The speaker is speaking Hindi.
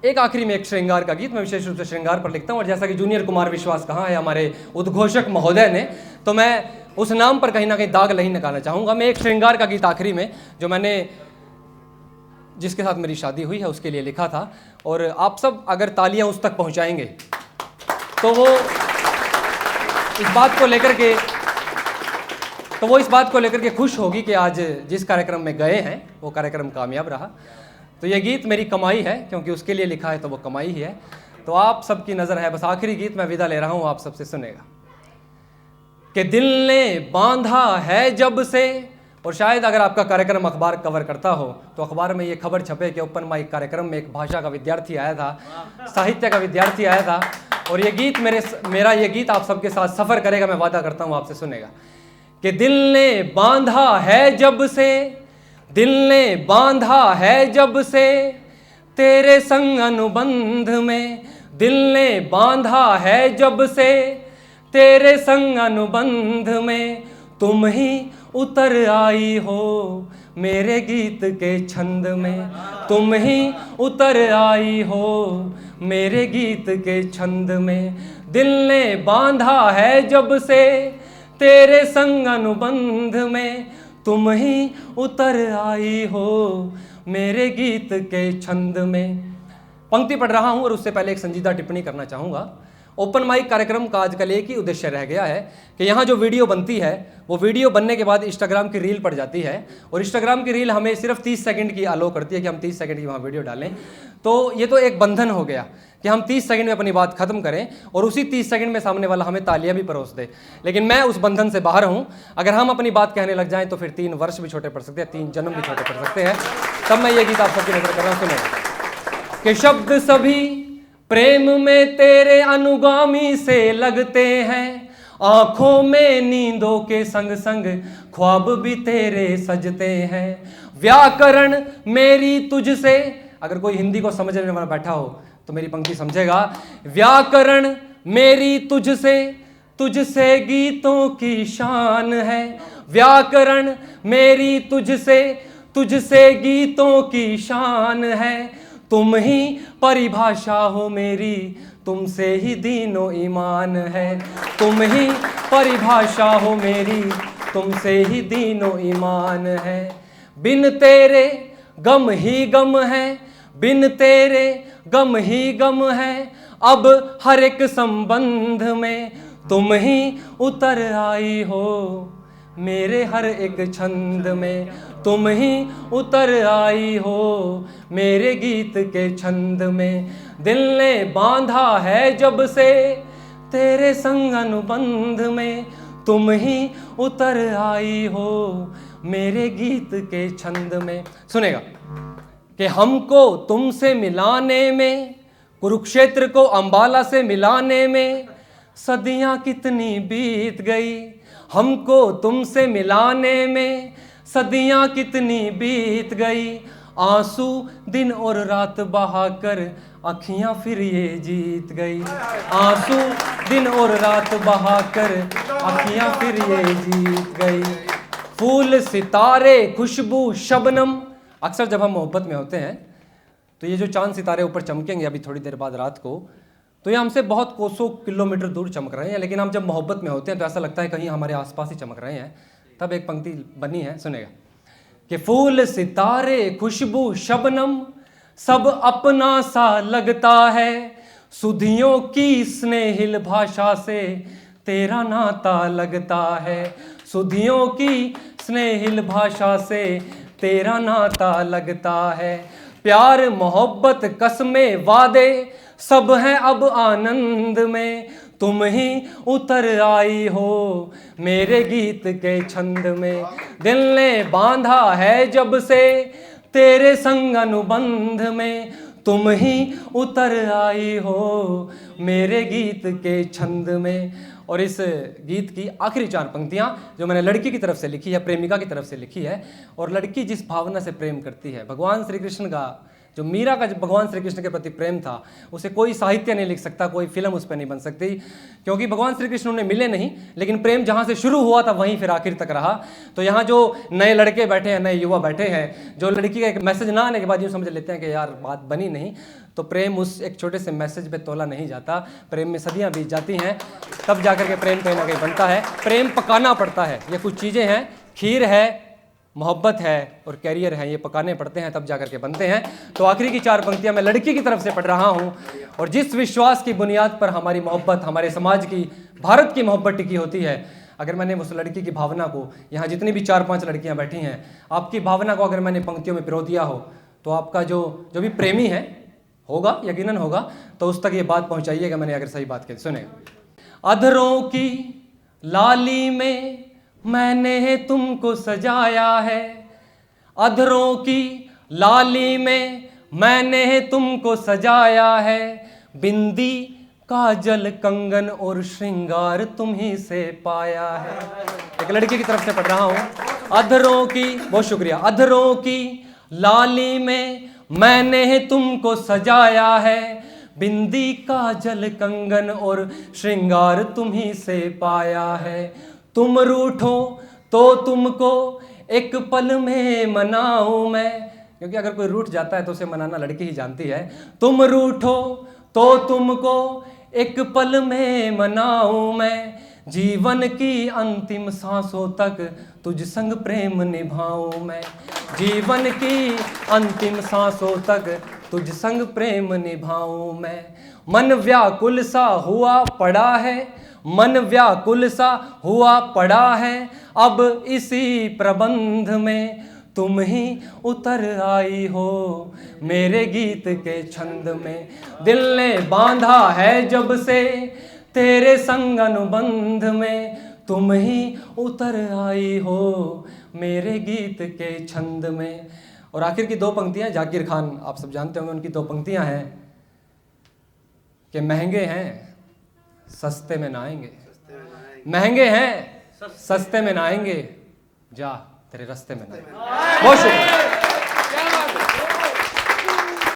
एक आखिरी में एक श्रृंगार का गीत मैं विशेष रूप से श्रृंगार पर लिखता हूँ, और जैसा कि जूनियर कुमार विश्वास कहा है हमारे उद्घोषक महोदय ने, तो मैं उस नाम पर कहीं ना कहीं दाग नहीं निकालना चाहूँगा। मैं एक श्रृंगार का गीत आखिरी में, जो मैंने जिसके साथ मेरी शादी हुई है उसके लिए लिखा था, और आप सब अगर तालियां उस तक पहुंचाएंगे तो वो इस बात को लेकर के खुश होगी कि आज जिस कार्यक्रम में गए हैं वो कार्यक्रम कामयाब रहा। तो ये गीत मेरी कमाई है, क्योंकि उसके लिए लिखा है तो वो कमाई ही है। तो आप सबकी नज़र है, बस आखिरी गीत मैं विदा ले रहा हूँ, आप सबसे सुनेगा कि दिल ने बांधा है जब से। और शायद अगर आपका कार्यक्रम अखबार कवर करता हो तो अखबार में ये खबर छपे कि ओपन माइक कार्यक्रम में एक भाषा का विद्यार्थी आया था, साहित्य का विद्यार्थी आया था, और ये गीत मेरा ये गीत आप सबके साथ सफ़र करेगा, मैं वादा करता हूँ आपसे सुनेगा कि दिल ने बांधा है जब से, दिल ने बांधा है जब से तेरे संग अनुबंध में, दिल ने बांधा है जब से तेरे संग अनुबंध में, तुम ही उतर आई हो मेरे गीत के छंद में, तुम ही उतर आई हो मेरे गीत के छंद में, दिल ने बांधा है जब से तेरे संग अनुबंध में, तुम ही उतर आई हो मेरे गीत के छंद में। पंक्ति पढ़ रहा हूं और उससे पहले एक संजीदा टिप्पणी करना चाहूँगा। ओपन माइक कार्यक्रम का आजकल एक ही उद्देश्य रह गया है कि यहाँ जो वीडियो बनती है वो वीडियो बनने के बाद इंस्टाग्राम की रील पड़ जाती है, और इंस्टाग्राम की रील हमें सिर्फ 30 सेकंड की अलो करती है कि हम 30 सेकंड की वहाँ वीडियो डालें। तो ये तो एक बंधन हो गया कि हम 30 सेकंड में अपनी बात खत्म करें और उसी 30 सेकंड में सामने वाला हमें तालियां भी परोस दे। लेकिन मैं उस बंधन से बाहर हूं। अगर हम अपनी बात कहने लग जाएं तो फिर 3 वर्ष भी छोटे पड़ सकते हैं, 3 जन्म भी छोटे पड़ सकते हैं। तब मैं ये गीत आप सबकी नजर कर रहा हूं, सुने कि शब्द सभी प्रेम में तेरे अनुगामी से लगते हैं, आंखों में नींदों के संग संग ख्वाब भी तेरे सजते हैं, व्याकरण मेरी तुझसे, अगर कोई हिंदी को समझने वाला बैठा हो तो मेरी पंक्ति समझेगा, व्याकरण मेरी तुझसे, तुझसे गीतों की शान है, व्याकरण मेरी तुझसे, तुझसे गीतों की शान है, तुम ही परिभाषा हो मेरी, तुमसे ही दीनो ईमान है, तुम ही परिभाषा हो मेरी, तुमसे ही दीनो ईमान है, बिन तेरे गम ही गम है, बिन तेरे गम ही गम है, अब हर एक संबंध में तुम ही उतर आई हो मेरे हर एक छंद में, तुम ही उतर आई हो मेरे गीत के छंद में, दिल ने बांधा है जब से तेरे संग अनुबंध में, तुम ही उतर आई हो मेरे गीत के छंद में। सुनेगा कि हमको तुमसे मिलाने में, कुरुक्षेत्र को अंबाला से मिलाने में सदियां कितनी बीत गई, हमको तुमसे मिलाने में सदियां कितनी बीत गई, आंसू दिन और रात बहाकर अखियां फिर ये जीत गई, आंसू दिन और रात बहाकर अखियां फिर ये जीत गई, फूल सितारे खुशबू शबनम। अक्सर जब हम मोहब्बत में होते हैं तो ये जो चांद सितारे ऊपर चमकेंगे अभी थोड़ी देर बाद रात को, तो ये हमसे बहुत कोसों किलोमीटर दूर चमक रहे हैं, लेकिन हम जब मोहब्बत में होते हैं तो ऐसा लगता है कहीं हमारे आसपास ही चमक रहे हैं। तब एक पंक्ति बनी है, सुनेगा कि फूल सितारे खुशबू शबनम सब अपना सा लगता है, सुधियों की स्नेहिल भाषा से तेरा नाता लगता है, सुधियों की स्नेहिल भाषा से तेरा नाता लगता है, प्यार मोहब्बत कसमें वादे सब हैं अब आनंद में, तुम ही उतर आई हो मेरे गीत के छंद में, दिल ने बांधा है जब से तेरे संग अनुबंध में, तुम ही उतर आई हो मेरे गीत के छंद में। और इस गीत की आखिरी 4 पंक्तियां जो मैंने लड़की की तरफ से लिखी है, प्रेमिका की तरफ से लिखी है, और लड़की जिस भावना से प्रेम करती है, भगवान श्री कृष्ण का जो मीरा का भगवान श्री कृष्ण के प्रति प्रेम था, उसे कोई साहित्य नहीं लिख सकता, कोई फिल्म उस पर नहीं बन सकती, क्योंकि भगवान श्री कृष्ण उन्हें मिले नहीं, लेकिन प्रेम जहाँ से शुरू हुआ था वहीं फिर आखिर तक रहा। तो यहाँ जो नए लड़के बैठे हैं, नए युवा बैठे हैं, जो लड़की का एक मैसेज ना आने के बाद यूँ समझ लेते हैं कि यार बात बनी नहीं, तो प्रेम उस एक छोटे से मैसेज पे तोला नहीं जाता। प्रेम में सदियां बीत जाती हैं, तब जाकर के प्रेम कहीं ना कहीं बनता है। प्रेम पकाना पड़ता है। ये कुछ चीज़ें हैं, खीर है, मोहब्बत है और कैरियर है, ये पकाने पड़ते हैं तब जाकर के बनते हैं। तो आखिरी की 4 पंक्तियां मैं लड़की की तरफ से पढ़ रहा हूं। और जिस विश्वास की बुनियाद पर हमारी मोहब्बत, हमारे समाज की, भारत की मोहब्बत टिकी होती है, अगर मैंने उस लड़की की भावना को, यहाँ जितनी भी 4-5 लड़कियां बैठी हैं, आपकी भावना को अगर मैंने पंक्तियों में पिरो दिया हो, तो आपका जो भी प्रेमी है होगा, यकीनन होगा, तो उस तक ये बात पहुंचाइएगा मैंने अगर सही बात कही। सुने, अधरों की लाली में मैंने तुमको सजाया है, अधरों की लाली में मैंने तुमको सजाया है, बिंदी काजल कंगन और श्रृंगार तुम्ही से पाया है। एक लड़की की तरफ से पढ़ रहा हूं। अधरों की, बहुत शुक्रिया, अधरों की लाली में मैंने तुमको सजाया है, बिंदी काजल कंगन और श्रृंगार तुम्ही से पाया है। तुम रूठो तो तुमको एक पल में मनाऊं मैं, क्योंकि अगर कोई रूठ जाता है तो उसे मनाना लड़की ही जानती है। तुम रूठो तो तुमको एक पल में मनाऊं मैं, जीवन की अंतिम सांसों तक तुझ संग प्रेम निभाऊं मैं, जीवन की अंतिम सांसों तक तुझ संग प्रेम निभाऊं मैं। मन व्याकुल सा हुआ पड़ा है, मन व्याकुल सा हुआ पड़ा है, अब इसी प्रबंध में तुम ही उतर आई हो मेरे गीत के छंद में। दिल ने बांधा है जब से तेरे संग अनुबंध में, तुम ही उतर आई हो मेरे गीत के छंद में। और आखिर की 2 पंक्तियां जाकिर खान, आप सब जानते होंगे, उनकी 2 पंक्तियां हैं कि महंगे हैं सस्ते में ना आएंगे, महंगे हैं सस्ते में ना आएंगे, जा तेरे रास्ते में ना। बहुत शुक्रिया।